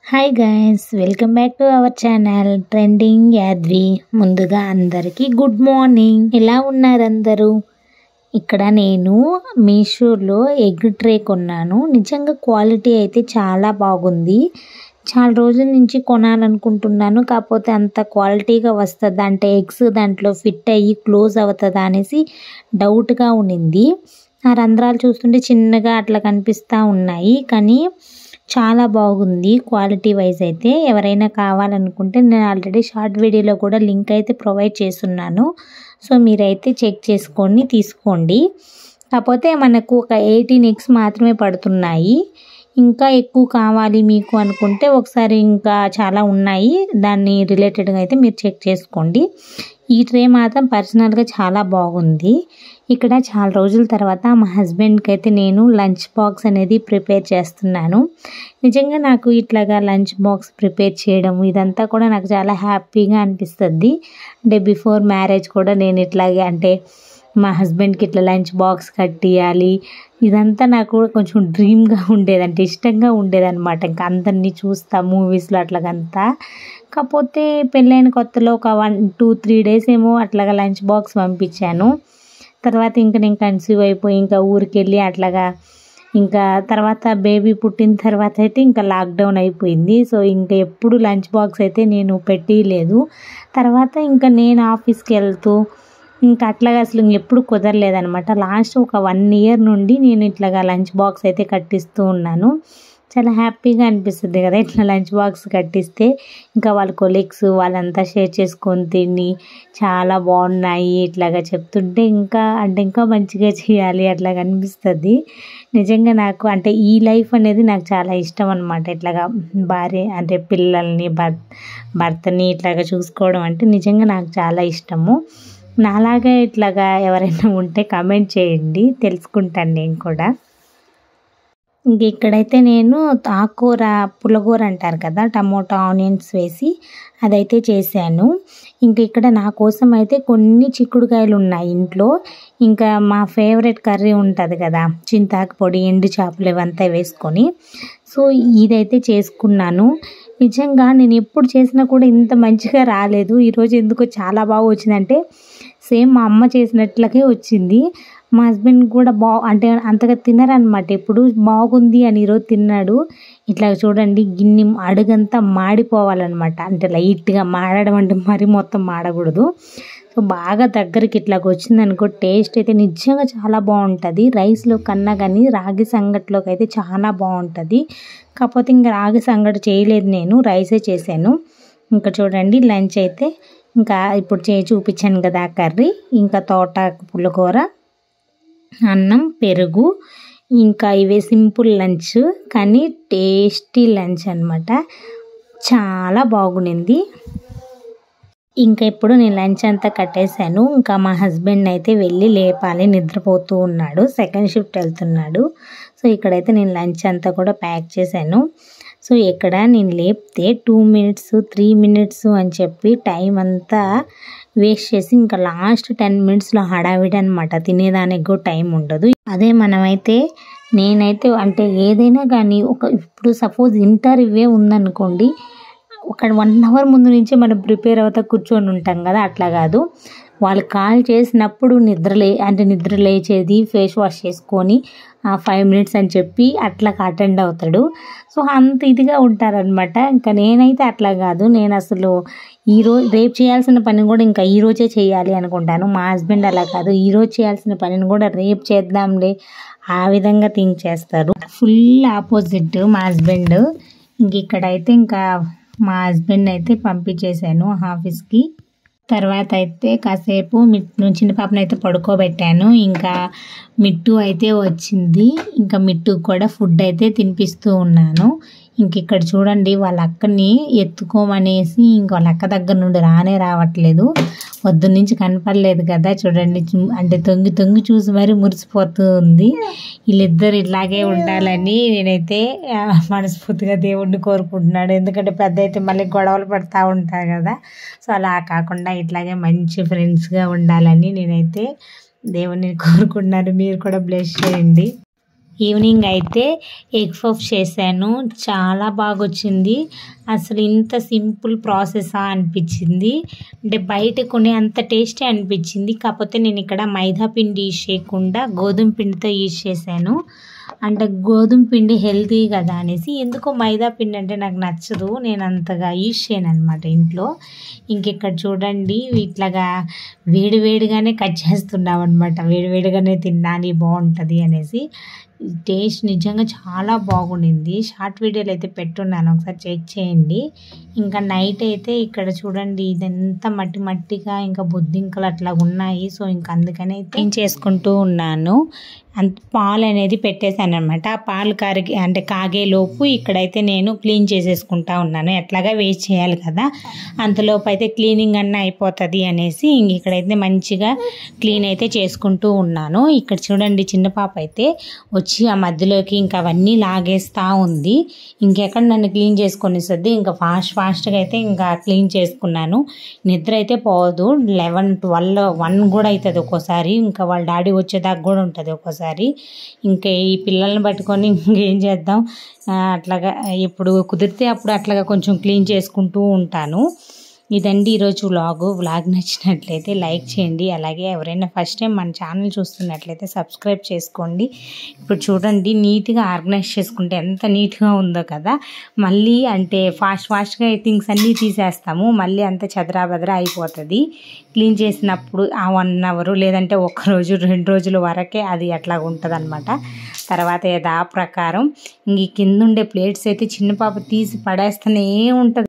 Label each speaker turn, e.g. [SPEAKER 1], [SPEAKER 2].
[SPEAKER 1] Hi guys, welcome back to our channel trending Yadvi. ముందుగా అందరికీ good morning. ఎలా ఉన్నారు అందరూ? ఇక్కడ నేను మీషోలో ఎగ్ ట్రే కొన్నాను. నిజంగా క్వాలిటీ అయితే చాలా బాగుంది. చాలా రోజుల నుంచి కొనాలనుకుంటున్నాను, కాకపోతే అంత క్వాలిటీగా వస్తుందా అంటే ఎగ్స్ దాంట్లో ఫిట్ అయ్యి క్లోజ్ అవుతుందా అనేసి డౌట్గా ఉండింది. ఆ రంధ్రాలు చూస్తుంటే చిన్నగా అట్లా కనిపిస్తూ ఉన్నాయి, కానీ చాలా బాగుంది క్వాలిటీ వైజ్ అయితే. ఎవరైనా కావాలనుకుంటే నేను ఆల్రెడీ షార్ట్ వీడియోలో కూడా లింక్ అయితే ప్రొవైడ్ చేస్తున్నాను, సో మీరైతే చెక్ చేసుకొని తీసుకోండి. కాకపోతే మనకు ఒక 18 ఎగ్స్ మాత్రమే పడుతున్నాయి. ఇంకా ఎక్కువ కావాలి మీకు అనుకుంటే ఒకసారి ఇంకా చాలా ఉన్నాయి, దాన్ని రిలేటెడ్గా అయితే మీరు చెక్ చేసుకోండి. ఈ ట్రే మాత్రం పర్సనల్గా చాలా బాగుంది. ఇక్కడ చాలా రోజుల తర్వాత మా హస్బెండ్కి అయితే నేను లంచ్ బాక్స్ అనేది ప్రిపేర్ చేస్తున్నాను. నిజంగా నాకు ఇట్లాగా లంచ్ బాక్స్ ప్రిపేర్ చేయడం ఇదంతా కూడా నాకు చాలా హ్యాపీగా అనిపిస్తుంది. అంటే బిఫోర్ మ్యారేజ్ కూడా నేను ఇట్లాగే అంటే మా హస్బెండ్కి ఇట్లా లంచ్ బాక్స్ కట్టియాలి, ఇదంతా నాకు కూడా కొంచెం డ్రీమ్గా ఉండేది, అంటే ఇష్టంగా ఉండేదన్నమాట. ఇంకా అందరినీ చూస్తా మూవీస్లో అట్లాగంతా. కాకపోతే పెళ్ళైన కొత్తలో ఒక 1-2-3 డేస్ ఏమో అట్లాగా లంచ్ బాక్స్ పంపించాను. తర్వాత ఇంకా నేను కన్సీవ్ అయిపోయి ఇంకా ఊరికి వెళ్ళి అట్లాగా ఇంకా తర్వాత బేబీ పుట్టిన తర్వాత అయితే ఇంకా లాక్డౌన్ అయిపోయింది. సో ఇంకా ఎప్పుడు లంచ్ బాక్స్ అయితే నేను పెట్టలేదు. తర్వాత ఇంకా నేను ఆఫీస్కి వెళ్తూ ఇంకా అట్లాగా అసలు ఎప్పుడు కుదరలేదనమాట. లాస్ట్ ఒక 1 ఇయర్ నుండి నేను ఇట్లాగా లంచ్ బాక్స్ అయితే కట్టిస్తూ ఉన్నాను. చాలా హ్యాపీగా అనిపిస్తుంది కదా ఇట్లా లంచ్ బాక్స్ కట్టిస్తే. ఇంకా వాళ్ళ కొలీగ్స్ వాళ్ళంతా షేర్ చేసుకొని తిని చాలా బాగున్నాయి ఇట్లాగా చెప్తుంటే ఇంకా మంచిగా చేయాలి అట్లాగా అనిపిస్తుంది. నిజంగా నాకు అంటే ఈ లైఫ్ అనేది నాకు చాలా ఇష్టం అనమాట. ఇట్లాగా భార్య అంటే పిల్లల్ని భర్తని ఇట్లాగా చూసుకోవడం అంటే నిజంగా నాకు చాలా ఇష్టము. నాలాగా ఇట్లాగా ఎవరైనా ఉంటే కామెంట్ చేయండి, తెలుసుకుంటాను నేను కూడా. ఇంక ఇక్కడైతే నేను ఆకుకూర పులగూర అంటారు కదా, టమోటా ఆనియన్స్ వేసి అదైతే చేశాను. ఇంక ఇక్కడ నా కోసం అయితే కొన్ని చిక్కుడుకాయలు ఉన్నాయి ఇంట్లో. ఇంకా మా ఫేవరెట్ కర్రీ ఉంటుంది కదా, చింతాకు పొడి ఎండు చేపలు ఇవంతా వేసుకొని, సో ఇదైతే చేసుకున్నాను. నిజంగా నేను ఎప్పుడు చేసినా కూడా ఇంత మంచిగా రాలేదు. ఈరోజు ఎందుకో చాలా బాగా వచ్చిందంటే సేమ్ మా అమ్మ చేసినట్లకే వచ్చింది. మా హస్బెండ్ కూడా అంటే అంతగా తినరనమాట, ఎప్పుడు బాగుంది అని ఈరోజు తిన్నాడు. ఇట్లా చూడండి గిన్నె అడుగంతా మాడిపోవాలన్నమాట, అంటే లైట్గా మాడడం అంటే మరీ మొత్తం మాడకూడదు. సో బాగా దగ్గరికి ఇట్లాగ వచ్చిందనుకో టేస్ట్ అయితే నిజంగా చాలా బాగుంటుంది. రైస్లో కన్నా కానీ రాగి సంగటిలోకి అయితే చాలా బాగుంటుంది. కాకపోతే ఇంకా రాగి సంగటి చేయలేదు, నేను రైసే చేశాను. ఇంకా చూడండి లంచ్ అయితే ఇంకా ఇప్పుడు చూపించాను కదా కర్రీ, ఇంకా తోటాకు పుల్లకూర, అన్నం, పెరుగు, ఇంకా ఇవే సింపుల్ లంచ్ కానీ టేస్టీ లంచ్ అనమాట. చాలా బాగుండింది. ఇంకా ఇప్పుడు నేను లంచ్ అంతా కట్టేశాను. ఇంకా మా హస్బెండ్ అయితే వెళ్ళి లేపాలి, నిద్రపోతూ ఉన్నాడు, సెకండ్ షిఫ్ట్ వెళ్తున్నాడు. సో ఇక్కడైతే నేను లంచ్ అంతా కూడా ప్యాక్ చేశాను. సో ఇక్కడ నేను లేపితే 2 minutes 3 minutes అని చెప్పి టైం అంతా వేస్ట్ చేసి ఇంకా లాస్ట్ 10 minutesలో హడావిడి అనమాట. తినేదానికి కూడా టైం ఉండదు. అదే నేనైతే అంటే ఏదైనా కానీ ఇప్పుడు సపోజ్ ఇంటర్వ్యూ ఉందనుకోండి, ఒక 1 hour ముందు నుంచే మనం ప్రిపేర్ అవుతా కూర్చొని ఉంటాం కదా, అట్లా కాదు. వాళ్ళు కాల్ చేసినప్పుడు నిద్ర లేచేది ఫేస్ వాష్ చేసుకొని 5 minutes అని చెప్పి అట్లా అటెండ్ అవుతాడు. సో అంత ఇదిగా ఉంటారనమాట. ఇంకా నేనైతే అట్లా కాదు, నేను అసలు రేపు చేయాల్సిన పని కూడా ఇంకా ఈరోజే చేయాలి అనుకుంటాను. మా హస్బెండ్ అలా కాదు, ఈరోజు చేయాల్సిన పనిని కూడా రేపు చేద్దాంలే ఆ విధంగా థింక్ చేస్తారు. ఫుల్ ఆపోజిట్ మా హస్బెండ్. ఇక్కడైతే ఇంకా మా హస్బెండ్ అయితే పంపించేశాను ఆఫీస్కి. తర్వాత అయితే కాసేపు చిన్న పాపను అయితే పడుకోబెట్టాను. ఇంకా మిట్టు అయితే వచ్చింది, ఇంకా మిట్టుకు కూడా ఫుడ్ అయితే తినిపిస్తూ ఉన్నాను. ఇక్కడ చూడండి వాళ్ళ అక్కని ఎత్తుకోమనేసి ఇంకా వాళ్ళ అక్క దగ్గర నుండి రావట్లేదు. పొద్దున్నుంచి కనపడలేదు కదా, చూడండి అంటే తొంగి చూసి మరి మురిసిపోతూ ఉంది. వీళ్ళిద్దరు ఇట్లాగే ఉండాలని నేనైతే మనస్ఫూర్తిగా దేవుడిని కోరుకుంటున్నాను. ఎందుకంటే పెద్ద అయితే మళ్ళీ గొడవలు పడుతూ ఉంటారు కదా, సో అలా కాకుండా ఇట్లాగే మంచి ఫ్రెండ్స్గా ఉండాలని నేనైతే దేవుడిని కోరుకుంటున్నాను. మీరు కూడా బ్లెస్ చేయండి. ఈవినింగ్ అయితే ఎగ్ పఫ్ చేశాను, చాలా బాగా వచ్చింది. అసలు ఇంత సింపుల్ ప్రాసెసా అనిపించింది. అంటే బయట కొనే అంత టేస్టీ అనిపించింది. కాకపోతే నేను ఇక్కడ మైదా పిండి యూజ్ చేయకుండా గోధుమ పిండితో యూజ్ చేశాను. అంటే గోధుమ పిండి హెల్తీ కదా అనేసి, ఎందుకో మైదా పిండి అంటే నాకు నచ్చదు, నేను అంతగా యూజ్ చేయను అనమాట ఇంట్లో. ఇంకెక్కడ చూడండి ఇట్లాగా వేడివేడిగానే కట్ చేస్తున్నాం అనమాట. వేడివేడిగానే తినాలి, బాగుంటుంది అనేసి. టేస్ట్ నిజంగా చాలా బాగుండింది. షార్ట్ వీడియోలు అయితే పెట్టున్నాను, ఒకసారి చెక్ చేయండి. ఇంకా నైట్ అయితే ఇక్కడ చూడండి ఇదంతా మట్టి మట్టిగా ఇంకా బొద్దింకలు అట్లా ఉన్నాయి. సో ఇంకా అందుకనే క్లీన్ చేసుకుంటూ ఉన్నాను. అంత పాలు అనేది పెట్టేశాను అనమాట. ఆ పాలు కాగేలోపు ఇక్కడైతే నేను క్లీన్ చేసేసుకుంటా ఉన్నాను. ఎట్లాగా వేస్ట్ చేయాలి కదా, అంతలోపు అయితే క్లీనింగ్ అన్న అయిపోతుంది అనేసి ఇంక ఇక్కడైతే మంచిగా క్లీన్ అయితే చేసుకుంటూ ఉన్నాను. ఇక్కడ చూడండి చిన్న పాప అయితే వచ్చి ఆ మధ్యలోకి ఇంకా అవన్నీ లాగేస్తూ ఉంది. ఇంకెక్కడ నన్ను క్లీన్ చేసుకొని ఇస్తుంది. ఇంకా ఫాస్ట్గా అయితే ఇంకా క్లీన్ చేసుకున్నాను. నిద్ర అయితే పోదు, 11, 12, 1 కూడా అవుతుంది ఒక్కోసారి. ఇంకా వాళ్ళ డాడీ వచ్చేదాకా కూడా ఉంటుంది ఒక్కోసారి. ఇంకా ఈ పిల్లల్ని పట్టుకొని ఇంకేం చేద్దాం, అట్లాగా ఎప్పుడు కుదిరితే అప్పుడు అట్లాగా కొంచెం క్లీన్ చేసుకుంటూ ఉంటాను. ఇదండి ఈరోజు వ్లాగ్ నచ్చినట్లయితే లైక్ చేయండి. అలాగే ఎవరైనా ఫస్ట్ టైం మన ఛానల్ చూస్తున్నట్లయితే సబ్స్క్రైబ్ చేసుకోండి. ఇప్పుడు చూడండి నీట్గా ఆర్గనైజ్ చేసుకుంటే ఎంత నీట్గా ఉందో కదా. మళ్ళీ అంటే ఫాస్ట్గా థింగ్స్ అన్నీ తీసేస్తాము, మళ్ళీ అంత చదరాబదరా అయిపోతుంది. క్లీన్ చేసినప్పుడు ఆ 1 అవర్ లేదంటే 1 రోజు 2 రోజుల వరకే అది అట్లా ఉంటుంది అనమాట. తర్వాత యథా ప్రకారం ఇంక కింద ఉండే ప్లేట్స్ అయితే చిన్న పాప తీసి పడేస్తూనే ఉంటుంది.